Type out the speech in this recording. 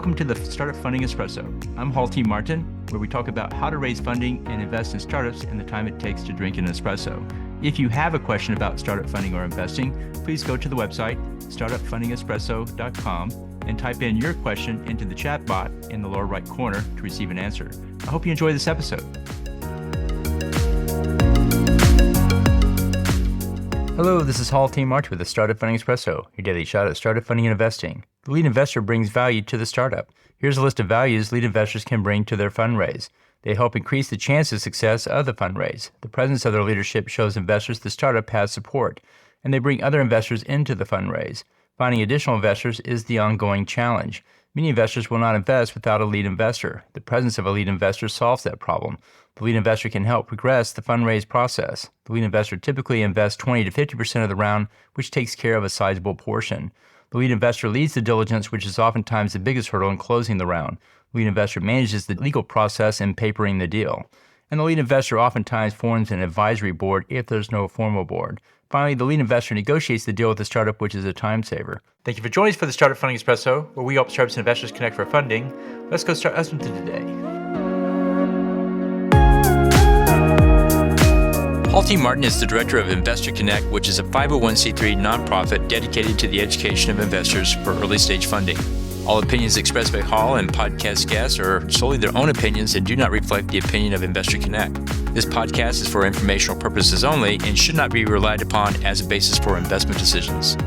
Welcome to the Startup Funding Espresso. I'm Hall T. Martin, where we talk about how to raise funding and invest in startups and the time it takes to drink an espresso. If you have a question about startup funding or investing, please go to the website, startupfundingespresso.com, and type in your question into the chat bot in the lower right corner to receive an answer. I hope you enjoy this episode. Hello, this is Hall T. Martin with the Startup Funding Espresso, your daily shot at startup funding and investing. The lead investor brings value to the startup. Here's a list of values lead investors can bring to their fundraise. They help increase the chance of success of the fundraise. The presence of their leadership shows investors the startup has support, and they bring other investors into the fundraise. Finding additional investors is the ongoing challenge. Many investors will not invest without a lead investor. The presence of a lead investor solves that problem. The lead investor can help progress the fundraise process. The lead investor typically invests 20 to 50% of the round, which takes care of a sizable portion. The lead investor leads the diligence, which is oftentimes the biggest hurdle in closing the round. The lead investor manages the legal process and papering the deal. And the lead investor oftentimes forms an advisory board if there's no formal board. Finally, the lead investor negotiates the deal with the startup, which is a time saver. Thank you for joining us for the Startup Funding Espresso, where we help startups and investors connect for funding. Let's go start listening to today. Hall T. Martin is the director of Investor Connect, which is a 501c3 nonprofit dedicated to the education of investors for early stage funding. All opinions expressed by Hall and podcast guests are solely their own opinions and do not reflect the opinion of Investor Connect. This podcast is for informational purposes only and should not be relied upon as a basis for investment decisions.